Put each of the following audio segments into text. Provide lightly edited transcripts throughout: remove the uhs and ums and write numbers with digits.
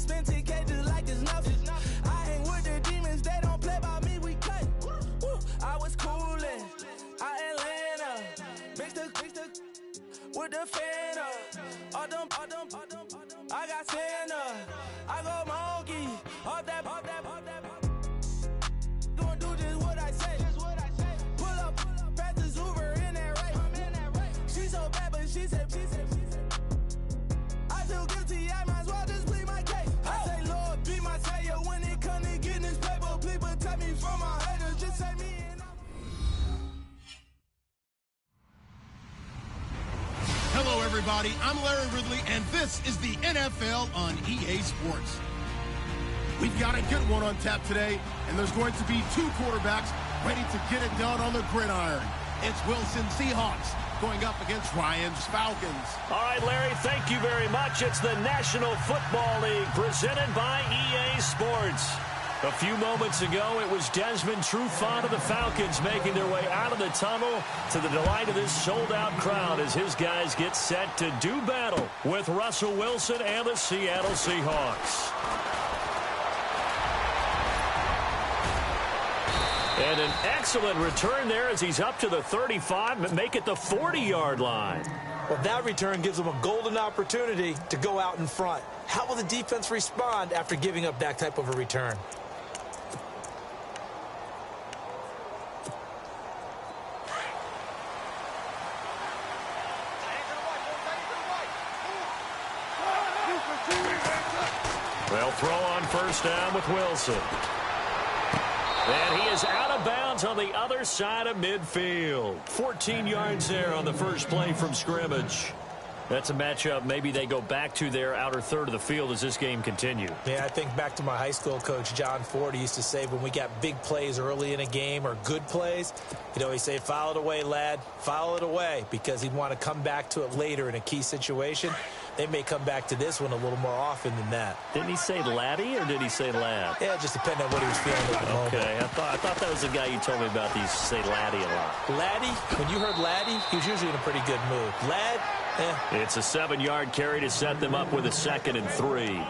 spend 10K just like it's nothing. I hang with the demons, they don't play by me, we cut. Woo, I was coolin', out Atlanta, mixed with the fan up. All them, I got Santa, I go monkey, all that. Gonna do just what I say. Pull up, pass the Uber in that race. She so bad, but she said. I feel guilty, I might as well just plead my case. I say, Lord, be my savior when it comes to getting this paper. Please protect me from my haters, just say me and Hello, everybody. I'm Larry Ridley, and this is the NFL on EA Sports. We've got a good one on tap today, and there's going to be two quarterbacks ready to get it done on the gridiron. It's Wilson Seahawks going up against Ryan's Falcons. All right, Larry, thank you very much. It's the National Football League presented by EA Sports. A few moments ago, it was Desmond Trufant of the Falcons making their way out of the tunnel to the delight of this sold-out crowd as his guys get set to do battle with Russell Wilson and the Seattle Seahawks. And an excellent return there as he's up to the 35, but make it the 40-yard line. Well, that return gives them a golden opportunity to go out in front. How will the defense respond after giving up that type of a return? They'll throw on first down with Wilson. And he is out of bounds on the other side of midfield. 14 yards there on the first play from scrimmage. That's a matchup maybe they go back to their outer third of the field as this game continues. Yeah, I think back to my high school coach, John Ford. He used to say when we got big plays early in a game or good plays, he'd say, foul it away, lad, foul it away, because he'd want to come back to it later in a key situation. They may come back to this one a little more often than that. Didn't he say laddie or did he say lad? Yeah, it just depended on what he was feeling at the moment. Okay, I thought that was the guy you told me about. He used to say laddie a lot. Laddie, when you heard laddie, he was usually in a pretty good mood. Lad, It's a 7-yard carry to set them up with a 2nd and 3.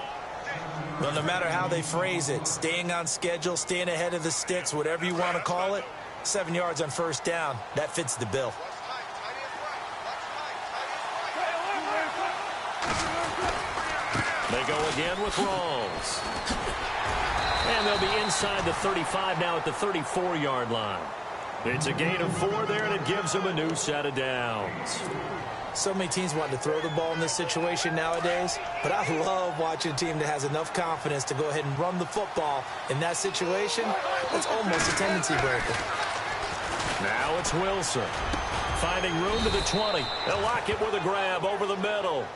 Well, no matter how they phrase it, staying on schedule, staying ahead of the sticks, whatever you want to call it, 7 yards on first down, that fits the bill. They go again with Rawls. And they'll be inside the 35 now at the 34-yard line. It's a gain of 4 there, and it gives them a new set of downs. So many teams want to throw the ball in this situation nowadays, but I love watching a team that has enough confidence to go ahead and run the football in that situation. That's almost a tendency breaker. Now it's Wilson. Finding room to the 20. They'll lock it with a grab over the middle.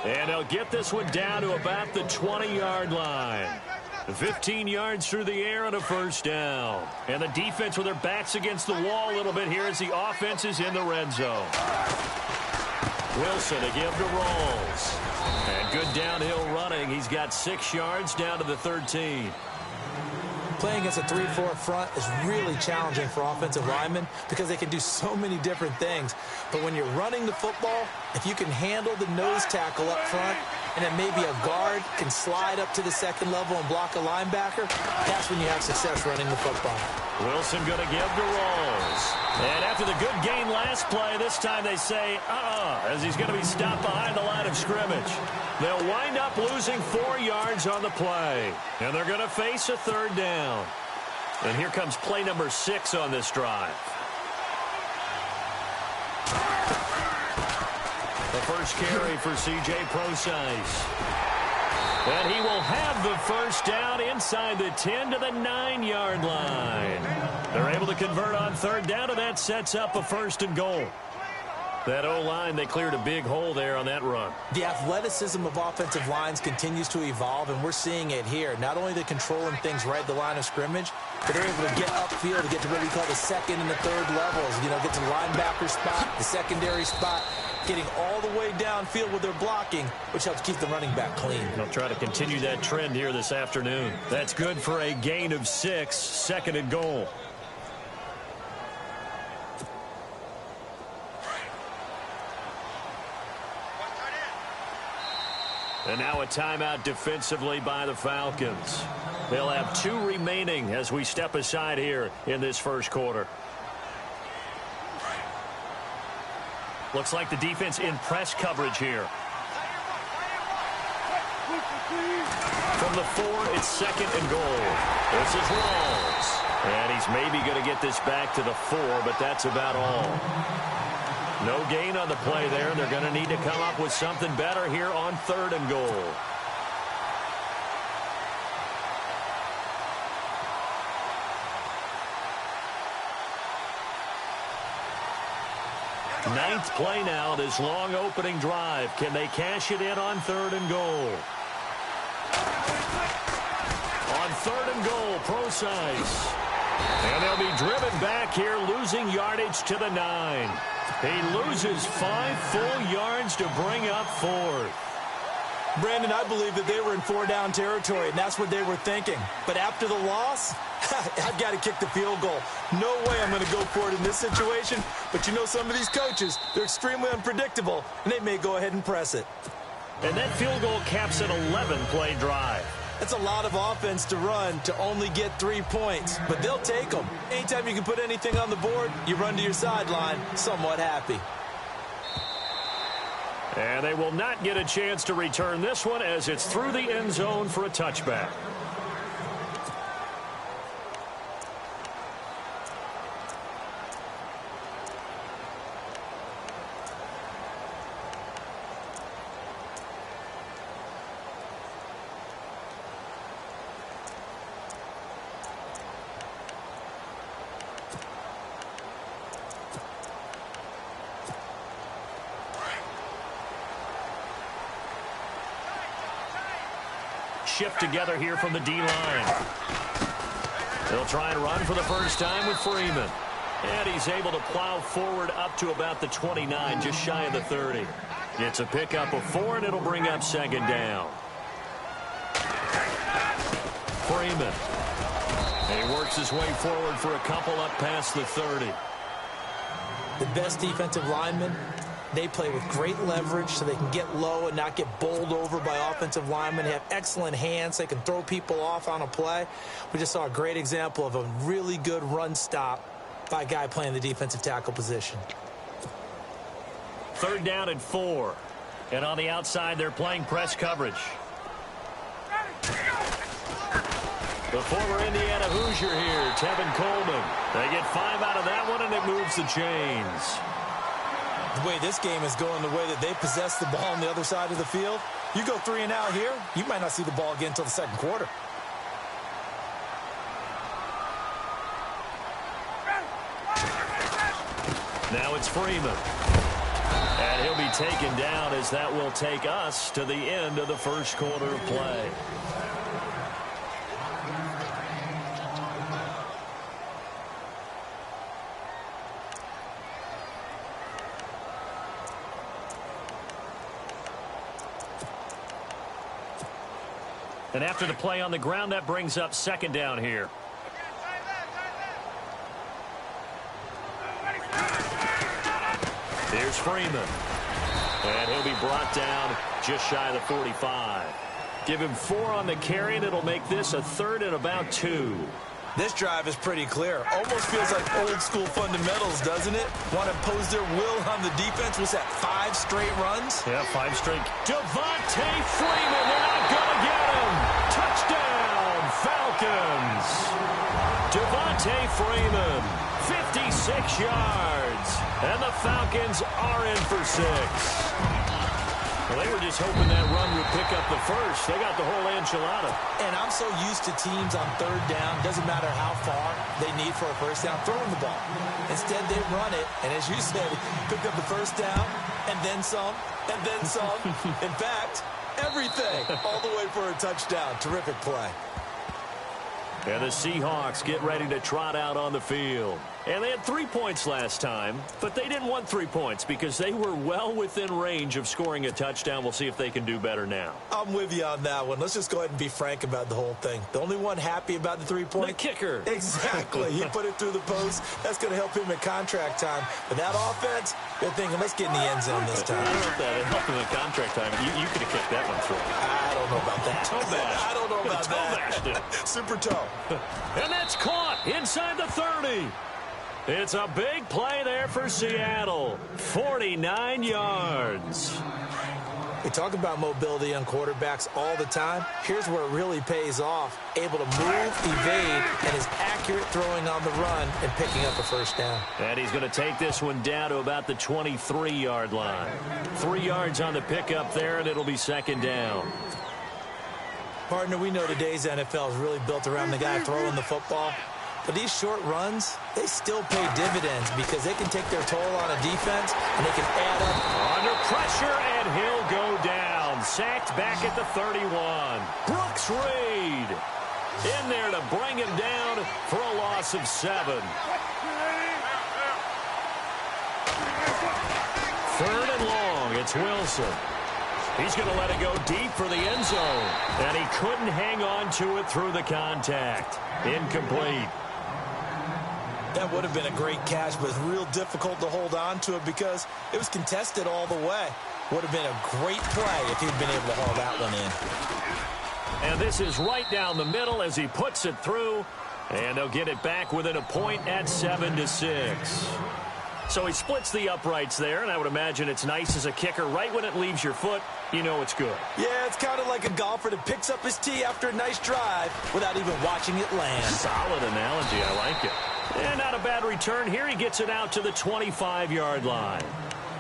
And they'll get this one down to about the 20-yard line. 15 yards through the air and a first down. And the defense with their backs against the wall a little bit here as the offense is in the red zone. Wilson to give to Rawls. And good downhill running. He's got 6 yards down to the 13. Playing against a 3-4 front is really challenging for offensive linemen because they can do so many different things. But when you're running the football, if you can handle the nose tackle up front and then maybe a guard can slide up to the second level and block a linebacker, that's when you have success running the football. Wilson going to give to Rawls. And after the good gain last play, this time they say, as he's going to be stopped behind the line of scrimmage. They'll wind up losing 4 yards on the play. And they're going to face a third down. And here comes play number 6 on this drive. The first carry for C.J. Prosise. And he will have the first down inside the 10 to the 9-yard line. They're able to convert on third down, and that sets up a 1st and goal. That O-line, they cleared a big hole there on that run. The athleticism of offensive lines continues to evolve, and we're seeing it here. Not only they're controlling things right at the line of scrimmage, but they're able to get upfield to get to what we call the 2nd and the 3rd levels. Get to the linebacker spot, the secondary spot, getting all the way downfield with their blocking, which helps keep the running back clean. They'll try to continue that trend here this afternoon. That's good for a gain of 6, 2nd and goal. And now a timeout defensively by the Falcons. They'll have 2 remaining as we step aside here in this first quarter. Looks like the defense in press coverage here. From the 4, it's 2nd and goal. This is Walls. And he's maybe going to get this back to the 4, but that's about all. No gain on the play there. They're going to need to come up with something better here on 3rd and goal. Ninth play now, this long opening drive. Can they cash it in on 3rd and goal? On 3rd and goal, Procise. And they'll be driven back here, losing yardage to the 9. He loses 5 full yards to bring up 4th. Brandon, I believe that they were in 4-down territory, and that's what they were thinking. But after the loss, I've got to kick the field goal. No way I'm going to go for it in this situation. But you know, some of these coaches, they're extremely unpredictable, and they may go ahead and press it. And that field goal caps an 11-play drive. That's a lot of offense to run to only get 3 points, but they'll take them. Anytime you can put anything on the board, you run to your sideline somewhat happy. And they will not get a chance to return this one as it's through the end zone for a touchback. Shift together here from the D-line. They'll try and run for the first time with Freeman. And he's able to plow forward up to about the 29, just shy of the 30. It's a pickup of 4, and it'll bring up 2nd down. Freeman. And he works his way forward for a couple up past the 30. The best defensive linemen, they play with great leverage so they can get low and not get bowled over by offensive linemen. They have excellent hands. They can throw people off on a play. We just saw a great example of a really good run stop by a guy playing the defensive tackle position. 3rd down and 4. And on the outside, they're playing press coverage. The former Indiana Hoosier here, Tevin Coleman. They get 5 out of that one, and it moves the chains. The way this game is going, the way that they possess the ball on the other side of the field, you go 3 and out here, you might not see the ball again until the 2nd quarter. Now it's Freeman. And he'll be taken down as that will take us to the end of the first quarter of play. And after the play on the ground, that brings up 2nd down here. Here's Freeman. And he'll be brought down just shy of the 45. Give him 4 on the carry, and it'll make this a 3rd and about 2. This drive is pretty clear. Almost feels like old school fundamentals, doesn't it? Want to impose their will on the defense. Was that 5 straight runs? Yeah, 5 straight. Devontae Freeman, they're not going to get him. Touchdown, Falcons. Devontae Freeman, 56 yards. And the Falcons are in for 6. Well, they were just hoping that run would pick up the first. They got the whole enchilada. And I'm so used to teams on 3rd down, doesn't matter how far they need for a first down, throwing the ball. Instead, they run it, and as you said, picked up the first down, and then some, and then some. In fact, everything, all the way for a touchdown. Terrific play. And the Seahawks get ready to trot out on the field. And they had 3 points last time, but they didn't want 3 points because they were well within range of scoring a touchdown. We'll see if they can do better now. I'm with you on that one. Let's just go ahead and be frank about the whole thing. The only one happy about the 3-point? The kicker. Exactly. He put it through the post. That's going to help him in contract time. But that offense, they're thinking, let's get in the end zone this time. I don't know if that helped him in contract time. You could have kicked that one through. I don't know about that. Toe bash. I don't know about toe bashed it. Super toe. And that's caught inside the 30. It's a big play there for Seattle. 49 yards. We talk about mobility on quarterbacks all the time. Here's where it really pays off. Able to move, evade, and is accurate throwing on the run and picking up a first down. And he's going to take this one down to about the 23-yard line. 3 yards on the pickup there, and it'll be second down. Partner, we know today's NFL is really built around the guy throwing the football. But these short runs, they still pay dividends because they can take their toll on a defense and they can add up. Under pressure, and he'll go down. Sacked back at the 31. Brooks Reed in there to bring him down for a loss of 7. Third and long, it's Wilson. He's going to let it go deep for the end zone. And he couldn't hang on to it through the contact. Incomplete. That would have been a great catch, but it's real difficult to hold on to it because it was contested all the way. Would have been a great play if he'd been able to haul that one in. And this is right down the middle as he puts it through. And they'll get it back within a point at 7-6. So he splits the uprights there, and I would imagine it's nice as a kicker. Right when it leaves your foot, you know it's good. Yeah, it's kind of like a golfer that picks up his tee after a nice drive without even watching it land. Solid analogy. I like it. And not a bad return here. He gets it out to the 25-yard line.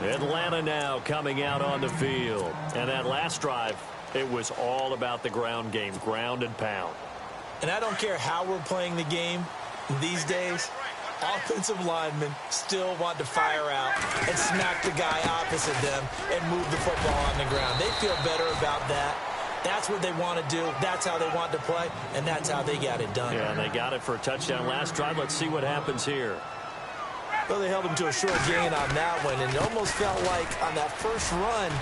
Atlanta now coming out on the field. And that last drive, it was all about the ground game, ground and pound. And I don't care how we're playing the game these days, offensive linemen still want to fire out and smack the guy opposite them and move the football on the ground. They feel better about that. That's what they want to do. That's how they want to play, and that's how they got it done. Yeah, and they got it for a touchdown last drive. Let's see what happens here. Well, they held him to a short gain on that one, and it almost felt like on that first run,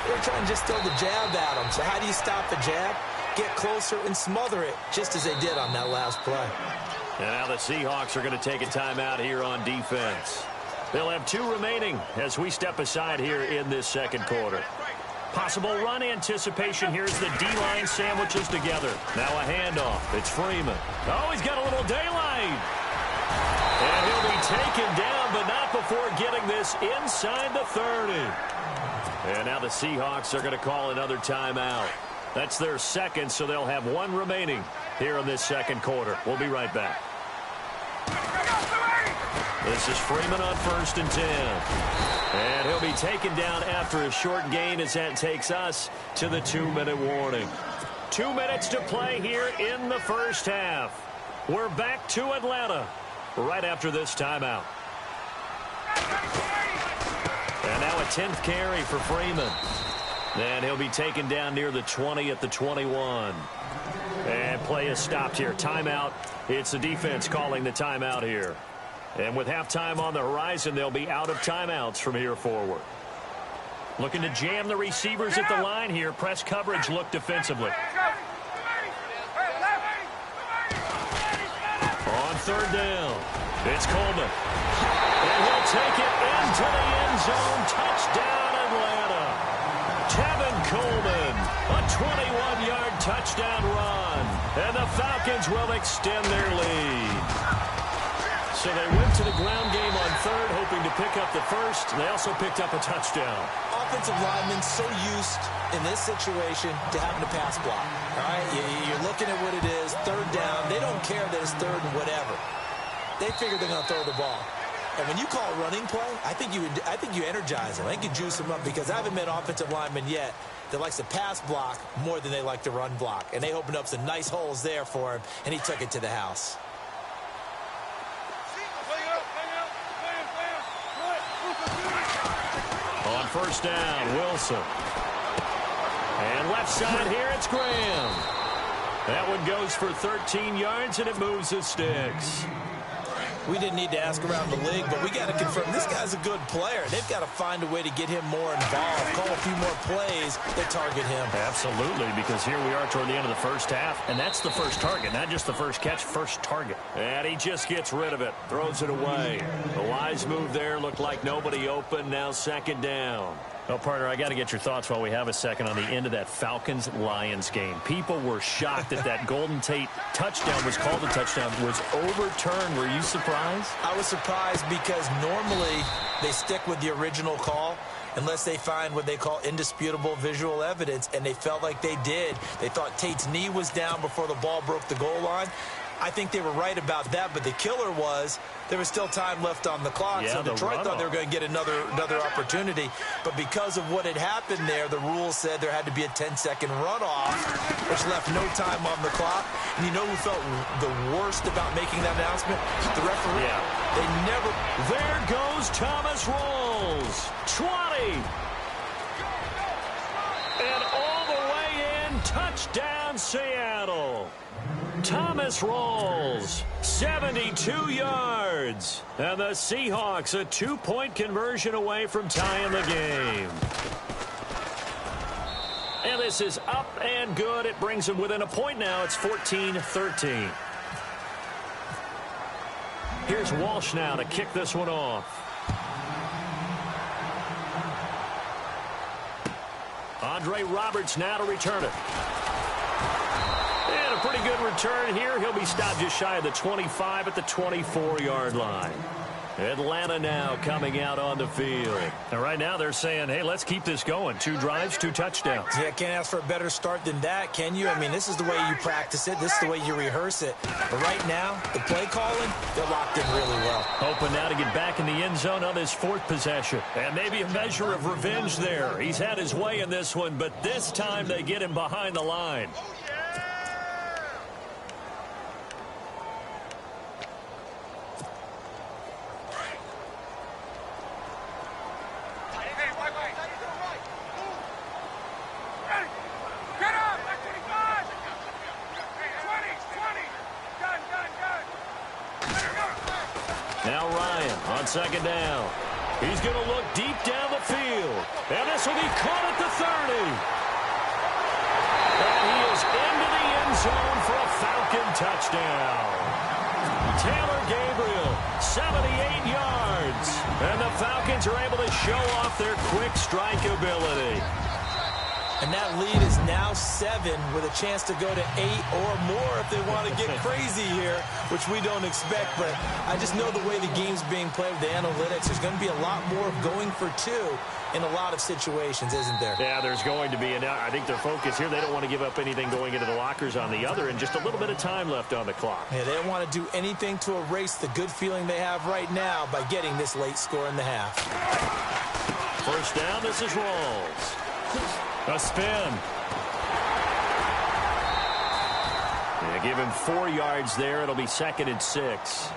they were trying to just throw the jab at him. So how do you stop the jab? Get closer and smother it, just as they did on that last play. And now the Seahawks are going to take a timeout here on defense. They'll have 2 remaining as we step aside here in this second quarter. Possible run anticipation. Here's the D-line sandwiches together. Now a handoff. It's Freeman. Oh, he's got a little daylight. And he'll be taken down, but not before getting this inside the 30. And now the Seahawks are going to call another timeout. That's their second, so they'll have 1 remaining here in this second quarter. We'll be right back. This is Freeman on 1st and 10. And he'll be taken down after a short gain as that takes us to the 2-minute warning. 2 minutes to play here in the first half. We're back to Atlanta right after this timeout. And now a 10th carry for Freeman. And he'll be taken down near the 20 at the 21. And play is stopped here. Timeout. It's the defense calling the timeout here. And with halftime on the horizon, they'll be out of timeouts from here forward. Looking to jam the receivers at the line here. Press coverage look defensively. On 3rd down, it's Coleman. And he'll take it into the end zone. Touchdown, Atlanta. Tevin Coleman, a 21-yard touchdown run. And the Falcons will extend their lead. So they went to the ground game on 3rd, hoping to pick up the first. They also picked up a touchdown. Offensive linemen so used in this situation to having to pass block. All right, you're looking at what it is, 3rd down. They don't care that it's 3rd and whatever. They figure they're going to throw the ball. And when you call a running play, I think you energize them. I think you juice them up because I haven't met offensive linemen yet that likes to pass block more than they like to run block. And they opened up some nice holes there for him, and he took it to the house. On 1st down, Wilson. And left side here, it's Graham. That one goes for 13 yards, and it moves the sticks. We didn't need to ask around the league, but we got to confirm this guy's a good player. They've got to find a way to get him more involved, call a few more plays that target him. Absolutely, because here we are toward the end of the first half, and that's the first target, not just the first catch, first target. And he just gets rid of it, throws it away. A wise move there, looked like nobody open, now second down. Well, partner, I got to get your thoughts while we have a second on the end of that Falcons-Lions game. People were shocked that that Golden Tate touchdown was called a touchdown, was overturned. Were you surprised? I was surprised because normally they stick with the original call unless they find what they call indisputable visual evidence, and they felt like they did. They thought Tate's knee was down before the ball broke the goal line. I think they were right about that, but the killer was there was still time left on the clock, so Detroit thought they were going to get another opportunity. But because of what had happened there, the rules said there had to be a 10-second runoff, which left no time on the clock. And you know who felt the worst about making that announcement? The referee. Yeah. They never... There goes Thomas Rawls. 20. And all the way in, touchdown Seattle. Thomas Rawls, 72 yards. And the Seahawks a 2-point conversion away from tying the game. And this is up and good. It brings them within a point now. It's 14-13. Here's Walsh now to kick this one off. Andre Roberts now to return it. And a pretty good return here. He'll be stopped just shy of the 25 at the 24-yard line. Atlanta now coming out on the field. And right now they're saying, hey, let's keep this going. 2 drives, 2 touchdowns. Yeah, can't ask for a better start than that, can you? I mean, this is the way you practice it. This is the way you rehearse it. But right now, the play calling, they're locked in really well. Hoping now to get back in the end zone on his 4th possession. And maybe a measure of revenge there. He's had his way in this one, but this time they get him behind the line. Now Ryan on second down. He's going to look deep down the field. And this will be caught at the 30. And he is into the end zone for a Falcon touchdown. Taylor Gabriel, 78 yards. And the Falcons are able to show off their quick strike ability. And that lead is now 7 with a chance to go to 8 or more if they want to get crazy here, which we don't expect. But I just know the way the game's being played with the analytics, there's going to be a lot more of going for 2 in a lot of situations, isn't there? Yeah, there's going to be. And I think their focus here, they don't want to give up anything going into the lockers on the other, and just a little bit of time left on the clock. Yeah, they don't want to do anything to erase the good feeling they have right now by getting this late score in the half. First down, this is Rawls. A spin. Yeah, give him 4 yards there. It'll be 2nd and 6.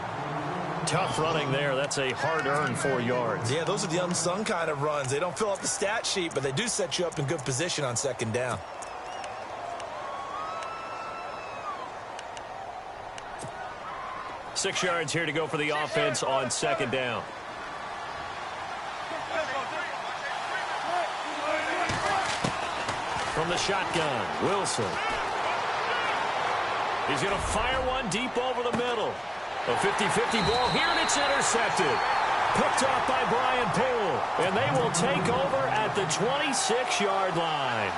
Tough running there. That's a hard-earned 4 yards. Yeah, those are the unsung kind of runs. They don't fill up the stat sheet, but they do set you up in good position on second down. Six yards here to go for the offense on second down. From the shotgun, Wilson. He's going to fire one deep over the middle. A 50-50 ball here, and it's intercepted. Picked off by Brian Poole. And they will take over at the 26-yard line.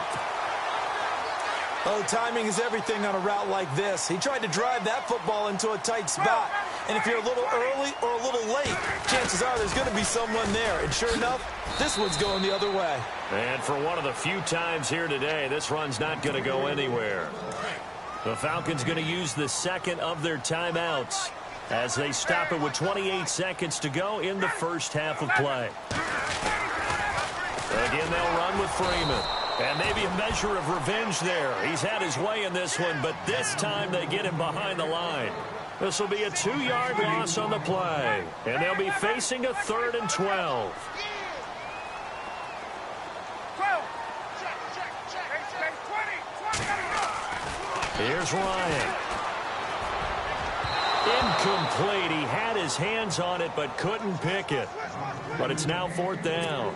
Oh, timing is everything on a route like this. He tried to drive that football into a tight spot. And if you're a little early or a little late, chances are there's going to be someone there. And sure enough, this one's going the other way. And for one of the few times here today, this run's not going to go anywhere. The Falcons going to use the 2nd of their timeouts as they stop it with 28 seconds to go in the first half of play. Again, they'll run with Freeman. And maybe a measure of revenge there. He's had his way in this one, but this time they get him behind the line. This will be a 2-yard loss on the play. And they'll be facing a 3rd and 12. Here's Ryan. Incomplete. He had his hands on it but couldn't pick it. But it's now 4th down.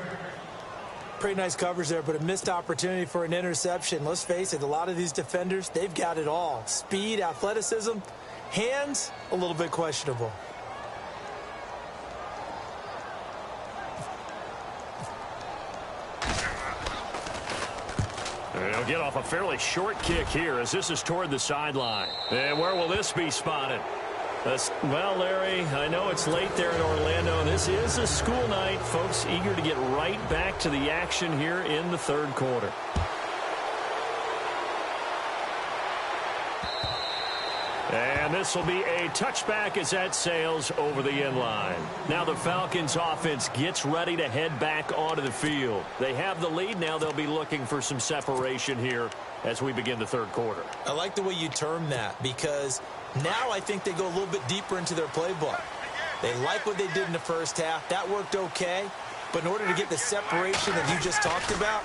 Pretty nice coverage there, but a missed opportunity for an interception. Let's face it, a lot of these defenders, they've got it all. Speed, athleticism, hands, a little bit questionable. They'll get off a fairly short kick here as this is toward the sideline. And where will this be spotted? Well, Larry, I know it's late there in Orlando. This is a school night. Folks eager to get right back to the action here in the 3rd quarter. And this will be a touchback as that sails over the end line. Now the Falcons offense gets ready to head back onto the field. They have the lead. Now they'll be looking for some separation here as we begin the 3rd quarter. I like the way you term that because now I think they go a little bit deeper into their playbook. They like what they did in the first half. That worked okay. But in order to get the separation that you just talked about,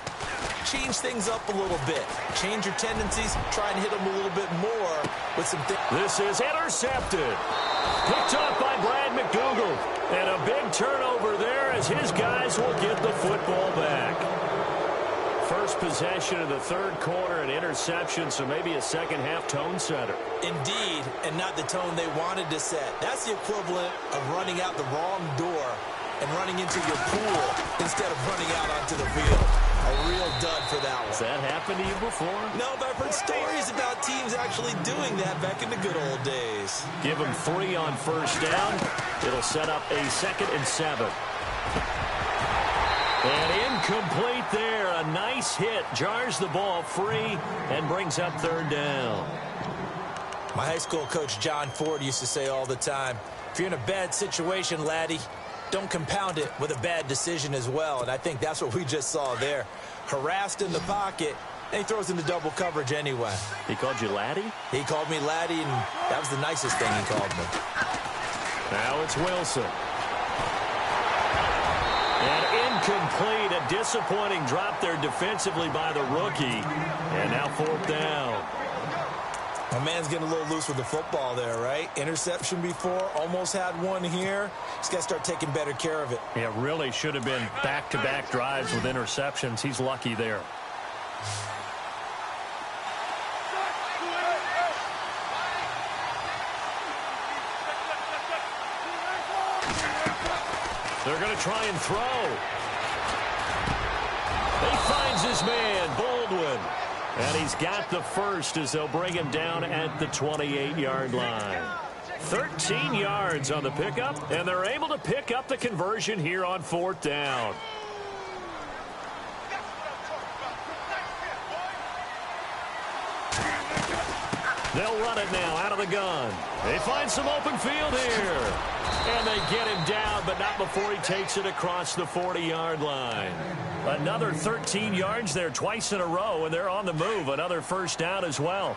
change things up a little bit. Change your tendencies. Try and hit them a little bit more with some things. This is intercepted. Picked up by Brad McDougal. And a big turnover there as his guys will get the football back. First possession of the 3rd quarter, an interception, so maybe a second-half tone setter. Indeed, and not the tone they wanted to set. That's the equivalent of running out the wrong door and running into your pool instead of running out onto the field. A real dud for that one. Has that happened to you before? No, but I've heard stories about teams actually doing that back in the good old days. Give them 3 on 1st down. It'll set up a 2nd and 7. And incomplete there. A nice hit. Jars the ball free and brings up 3rd down. My high school coach, John Ford, used to say all the time, if you're in a bad situation, laddie, don't compound it with a bad decision as well. And I think that's what we just saw there. Harassed in the pocket, and he throws into double coverage anyway. He called you laddie? He called me laddie, and that was the nicest thing he called me. Now it's Wilson. And incomplete. A disappointing drop there defensively by the rookie. And now 4th down. My man's getting a little loose with the football there, right? Interception before, almost had one here. He's got to start taking better care of it. It really should have been back-to-back drives with interceptions. He's lucky there. They're going to try and throw. He finds his man, Baldwin. And he's got the first as they'll bring him down at the 28-yard line. 13 yards on the pickup, and they're able to pick up the conversion here on 4th down. They'll run it now out of the gun. They find some open field here. And they get him down, but not before he takes it across the 40-yard line. Another 13 yards there twice in a row, and they're on the move. Another 1st down as well.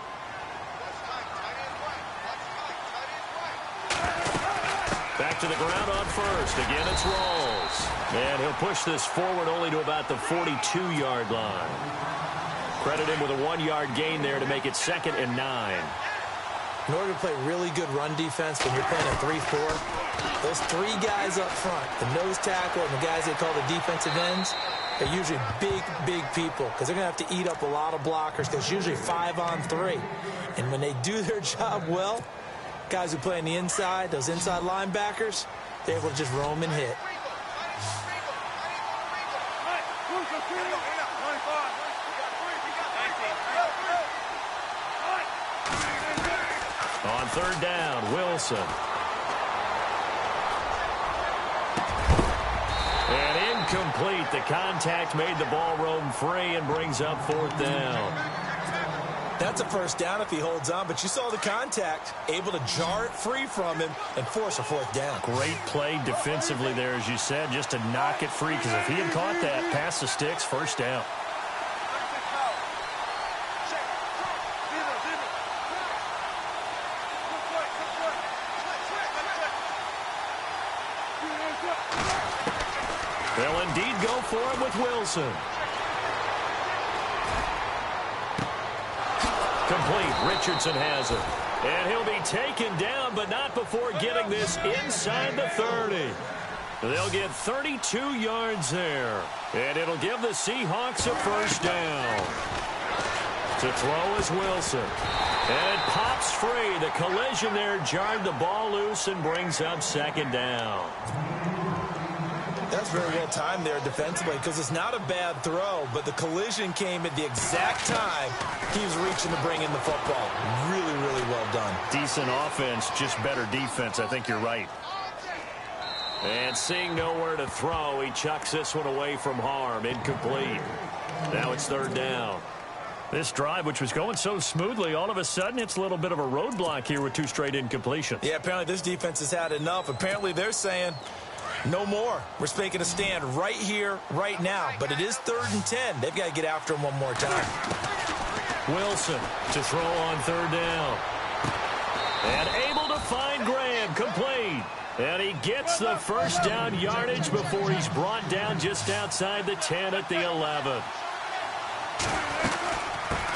Back to the ground on 1st. Again, it's Rawls. And he'll push this forward only to about the 42-yard line. Credit him with a 1-yard gain there to make it 2nd and 9. In order to play really good run defense when you're playing a 3-4, those 3 guys up front, the nose tackle and the guys they call the defensive ends, they're usually big, big people because they're going to have to eat up a lot of blockers because it's usually 5 on 3. And when they do their job well, guys who play on the inside, those inside linebackers, they're able to just roam and hit. On 3rd down, Wilson. And incomplete. The contact made the ball roam free and brings up 4th down. That's a 1st down if he holds on, but you saw the contact, able to jar it free from him and force a 4th down. Great play defensively there, as you said, just to knock it free, because if he had caught that, past the sticks, 1st down. They'll indeed go for it with Wilson. Complete. Richardson has it. And he'll be taken down, but not before getting this inside the 30. They'll get 32 yards there. And it'll give the Seahawks a first down. To throw is Wilson. And it pops free. The collision there jarred the ball loose and brings up second down. That's very well timed there defensively because it's not a bad throw, but the collision came at the exact time he was reaching to bring in the football. Really, really well done. Decent offense, just better defense. I think you're right. And seeing nowhere to throw, he chucks this one away from harm. Incomplete. Now it's third down. This drive, which was going so smoothly, all of a sudden it's a little bit of a roadblock here with 2 straight incompletions. Yeah, apparently this defense has had enough. Apparently they're saying no more. We're making a stand right here, right now. But it is 3rd and 10. They've got to get after him one more time. Wilson to throw on third down. And able to find Graham. Complete. And he gets the first down yardage before he's brought down just outside the 10 at the 11.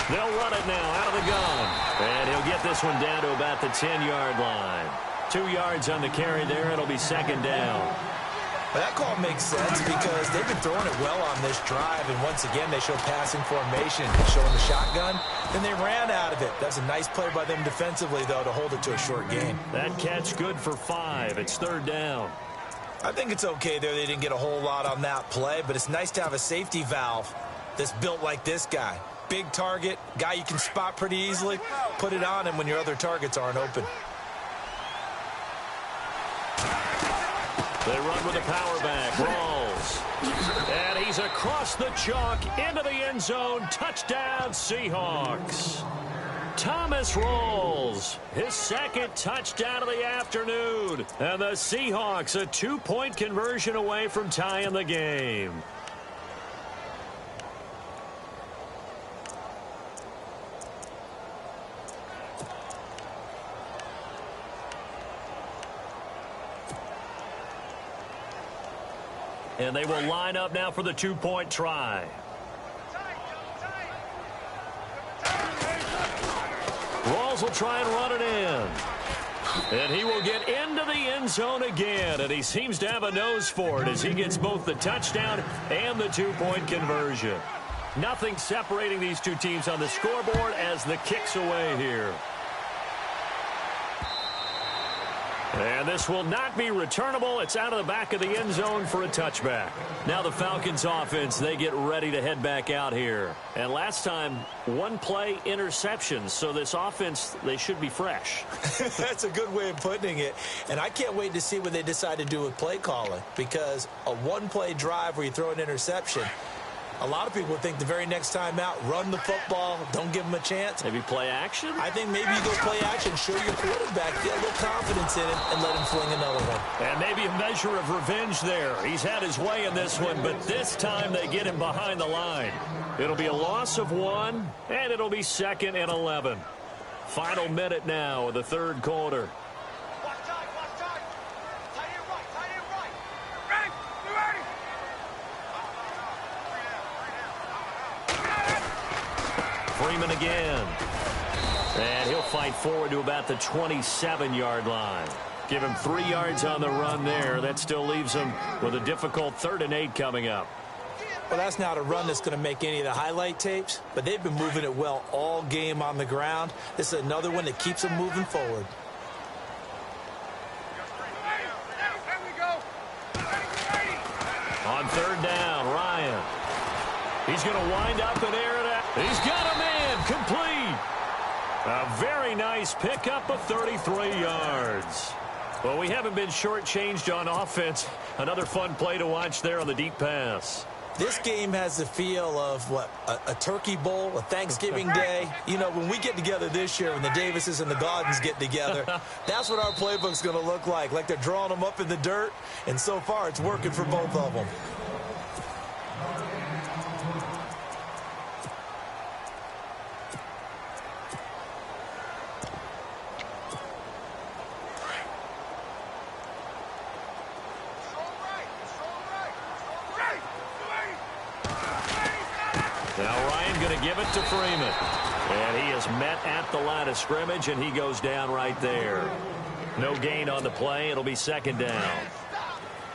They'll run it now out of the gun. And he'll get this one down to about the 10-yard line. 2 yards on the carry there. It'll be second down. Well, that call makes sense because they've been throwing it well on this drive, and once again they show passing formation, showing the shotgun. Then they ran out of it. That's a nice play by them defensively, though, to hold it to a short gain. That catch good for 5. It's third down. I think it's okay there. They didn't get a whole lot on that play, but it's nice to have a safety valve that's built like this guy. Big target, guy you can spot pretty easily. Put it on him when your other targets aren't open. They run with a power back. Rawls. And he's across the chalk into the end zone. Touchdown, Seahawks. Thomas Rawls, his second touchdown of the afternoon. And the Seahawks a 2-point conversion away from tying the game. And they will line up now for the 2-point try. Rawls will try and run it in. And he will get into the end zone again. And he seems to have a nose for it as he gets both the touchdown and the 2-point conversion. Nothing separating these two teams on the scoreboard as the kick's away here. And this will not be returnable. It's out of the back of the end zone for a touchback. Now the Falcons offense, they get ready to head back out here. And last time, 1-play interceptions. So this offense, they should be fresh. That's a good way of putting it. And I can't wait to see what they decide to do with play calling. Because a 1-play drive where you throw an interception, a lot of people think the very next time out, run the football, don't give them a chance. Maybe play action? I think maybe you go play action, show your quarterback, get a little confidence in him, and let him fling another one. And maybe a measure of revenge there. He's had his way in this one, but this time they get him behind the line. It'll be a loss of 1, and it'll be 2nd and 11. Final minute now of the third quarter. Freeman again. And he'll fight forward to about the 27-yard line. Give him 3 yards on the run there. That still leaves him with a difficult 3rd and 8 coming up. Well, that's not a run that's going to make any of the highlight tapes, but they've been moving it well all game on the ground. This is another one that keeps them moving forward. On 3rd down, Ryan. He's going to wind up and air it out. He's got a man complete. A very nice pickup of 33 yards. Well, we haven't been shortchanged on offense. Another fun play to watch there on the deep pass. This game has the feel of, what, a turkey bowl, a Thanksgiving Day. You know, when we get together this year, when the Davises and the Gaudens get together, that's what our playbook's going to look like they're drawing them up in the dirt, and so far it's working for both of them. Now Ryan going to give it to Freeman. And he is met at the line of scrimmage, and he goes down right there. No gain on the play. It'll be second down.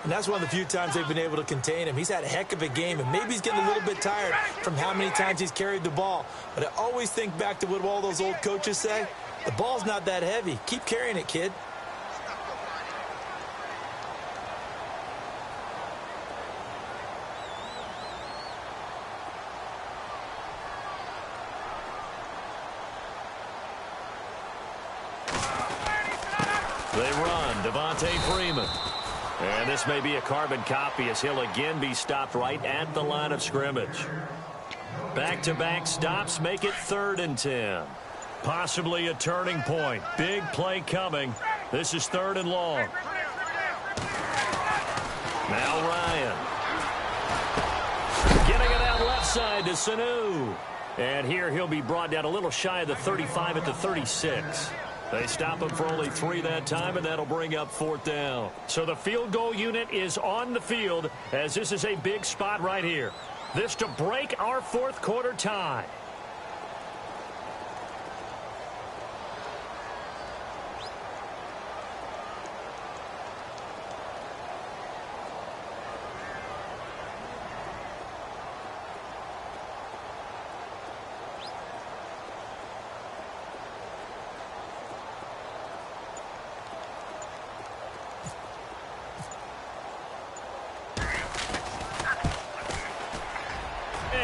And that's one of the few times they've been able to contain him. He's had a heck of a game, and maybe he's getting a little bit tired from how many times he's carried the ball. But I always think back to what all those old coaches say. The ball's not that heavy. Keep carrying it, kid. They run. Devontae Freeman. And this may be a carbon copy as he'll again be stopped right at the line of scrimmage. Back-to-back stops make it 3rd and 10. Possibly a turning point. Big play coming. This is 3rd and long. Now Ryan. Getting it out left side to Sanu. And here he'll be brought down a little shy of the 35 at the 36. They stop him for only 3 that time, and that'll bring up 4th down. So the field goal unit is on the field as this is a big spot right here. This to break our 4th quarter tie.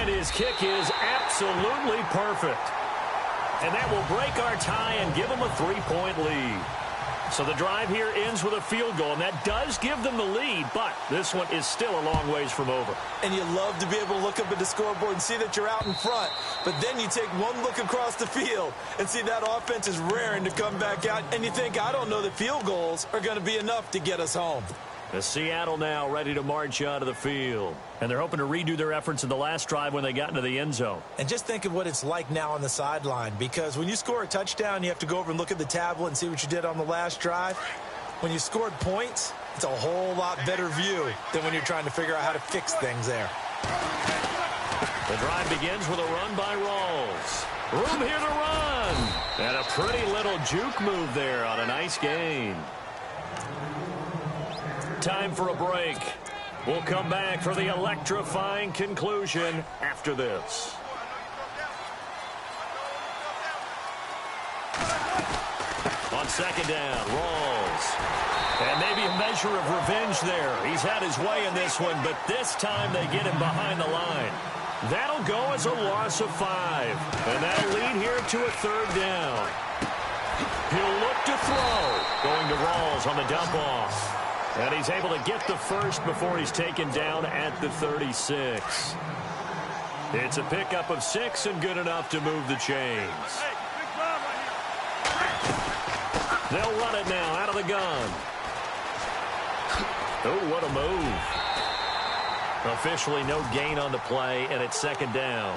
His kick is absolutely perfect. And that will break our tie and give them a 3-point lead. So the drive here ends with a field goal, and that does give them the lead, but this one is still a long ways from over. And you love to be able to look up at the scoreboard and see that you're out in front, but then you take one look across the field and see that offense is raring to come back out, and you think, I don't know that field goals are going to be enough to get us home. The Seattle now ready to march out of the field. And they're hoping to redo their efforts in the last drive when they got into the end zone. And just think of what it's like now on the sideline, because when you score a touchdown, you have to go over and look at the tablet and see what you did on the last drive. When you scored points, it's a whole lot better view than when you're trying to figure out how to fix things there. The drive begins with a run by Rawls. Room here to run. And a pretty little juke move there on a nice gain. Time for a break. We'll come back for the electrifying conclusion after this. On second down, Rawls. And maybe a measure of revenge there. He's had his way in this one, but this time they get him behind the line. That'll go as a loss of 5. And that'll lead here to a 3rd down. He'll look to throw. Going to Rawls on the dump off. And he's able to get the first before he's taken down at the 36. It's a pickup of 6 and good enough to move the chains. They'll run it now out of the gun. Oh, what a move. Officially no gain on the play, and it's 2nd down.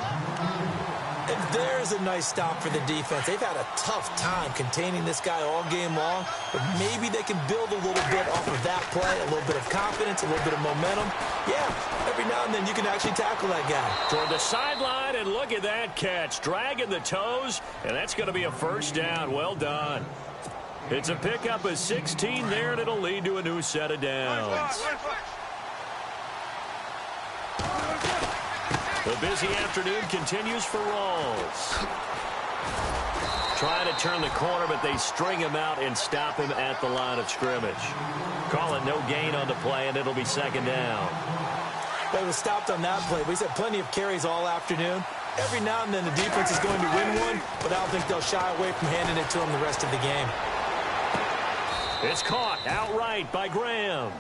And there's a nice stop for the defense. They've had a tough time containing this guy all game long, but maybe they can build a little bit off of that play, a little bit of confidence, a little bit of momentum. Yeah, every now and then you can actually tackle that guy. Toward the sideline, and look at that catch. Dragging the toes, and that's going to be a 1st down. Well done. It's a pickup of 16 there, and it'll lead to a new set of downs. The busy afternoon continues for Rawls. Trying to turn the corner, but they string him out and stop him at the line of scrimmage. Call it no gain on the play, and it'll be 2nd down. They was stopped on that play, but he's had plenty of carries all afternoon. Every now and then the defense is going to win one, but I don't think they'll shy away from handing it to him the rest of the game. It's caught outright by Graham.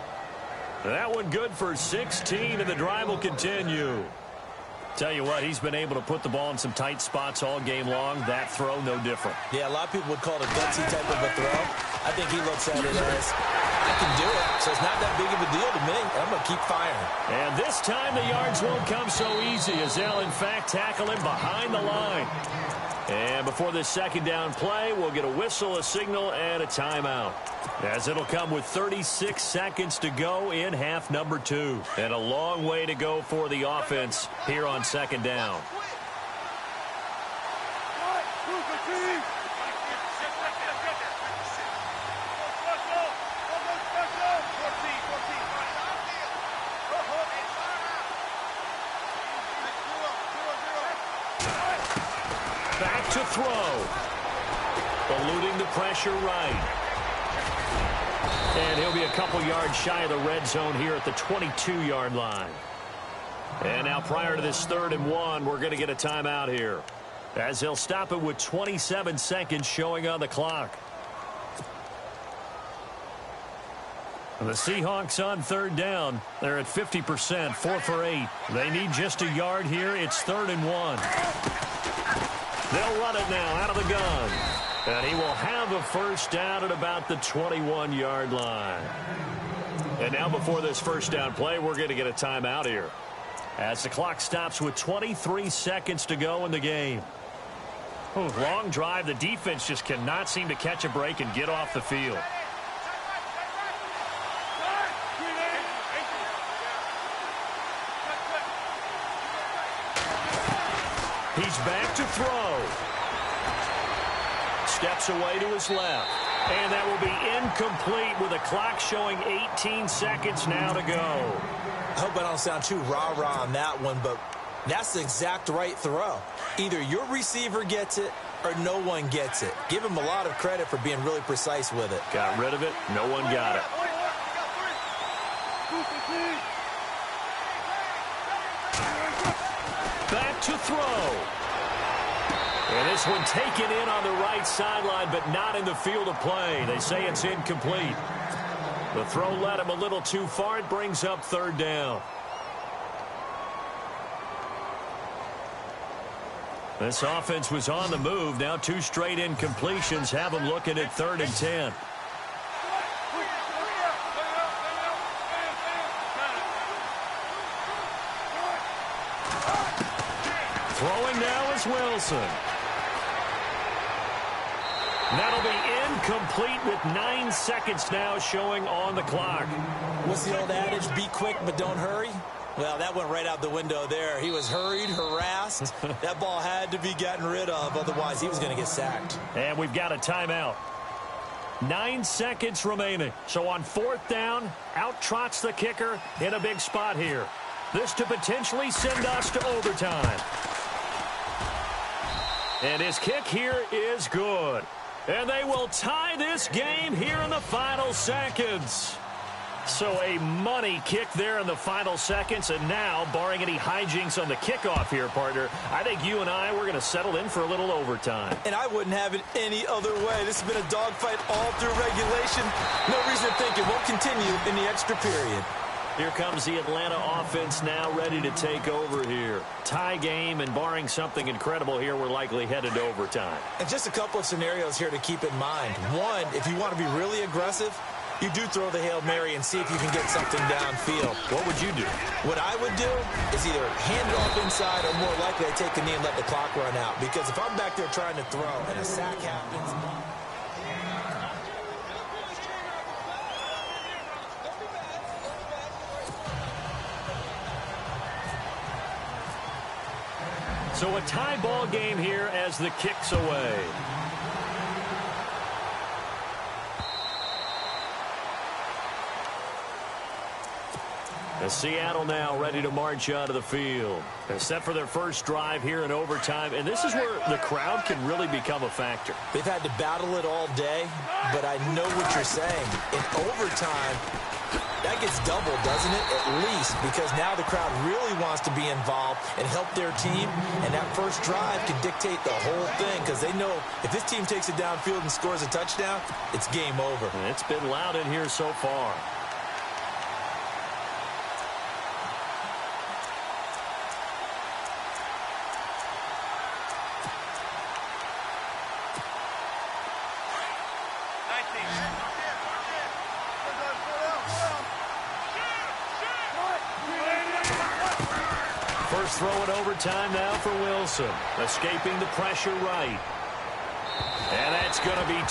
That one good for 16, and the drive will continue. Tell you what, he's been able to put the ball in some tight spots all game long. That throw, no different. Yeah, a lot of people would call it a gutsy type of a throw. I think he looks at it as, I can do it, so it's not that big of a deal to me. I'm going to keep firing. And this time the yards won't come so easy as they'll, in fact, tackle him behind the line. And before this 2nd down play, we'll get a whistle, a signal, and a timeout. As it'll come with 36 seconds to go in half number 2. And a long way to go for the offense here on 2nd down. Back to throw. Eluding the pressure right. And he'll be a couple yards shy of the red zone here at the 22-yard line. And now prior to this 3rd and 1, we're going to get a timeout here, as they'll stop it with 27 seconds showing on the clock. The Seahawks on 3rd down. They're at 50%, 4 for 8. They need just a yard here. It's 3rd and 1. They'll run it now out of the gun. And he will have a first down at about the 21-yard line. And now before this first down play, we're going to get a timeout here, as the clock stops with 23 seconds to go in the game. Long drive. The defense just cannot seem to catch a break and get off the field. He's back to throw. Steps away to his left. And that will be incomplete with a clock showing 18 seconds now to go. I hope I don't sound too rah-rah on that one, but that's the exact right throw. Either your receiver gets it or no one gets it. Give him a lot of credit for being really precise with it. Got rid of it. No one got it. Back to throw. And this one taken in on the right sideline, but not in the field of play. They say it's incomplete. The throw led him a little too far. It brings up 3rd down. This offense was on the move. Now 2 straight incompletions have them looking at 3rd and 10. Throwing now is Wilson. That'll be incomplete with 9 seconds now showing on the clock. What's the old adage? Be quick, but don't hurry. Well, that went right out the window there. He was hurried, harassed. That ball had to be gotten rid of. Otherwise, he was going to get sacked. And we've got a timeout. 9 seconds remaining. So on 4th down, out trots the kicker in a big spot here. This to potentially send us to overtime. And his kick here is good. And they will tie this game here in the final seconds. So a money kick there in the final seconds. And now, barring any hijinks on the kickoff here, partner, I think you and I, we're going to settle in for a little overtime. And I wouldn't have it any other way. This has been a dogfight all through regulation. No reason to think it won't continue in the extra period. Here comes the Atlanta offense now ready to take over here. Tie game, and barring something incredible here, we're likely headed to overtime. And just a couple of scenarios here to keep in mind. One, if you want to be really aggressive, you do throw the Hail Mary and see if you can get something downfield. What would you do? What I would do is either hand it off inside, or more likely I take a knee and let the clock run out. Because if I'm back there trying to throw and a sack happens... So a tie ball game here as the kick's away. As Seattle now ready to march out of the field. They're set for their first drive here in overtime, and this is where the crowd can really become a factor. They've had to battle it all day, but I know what you're saying. In overtime, that gets doubled, doesn't it? At least, because now the crowd really wants to be involved and help their team, and that first drive can dictate the whole thing, because they know if this team takes it downfield and scores a touchdown, it's game over. And it's been loud in here so far. First throw in overtime now for Wilson. Escaping the pressure right. And that's going to be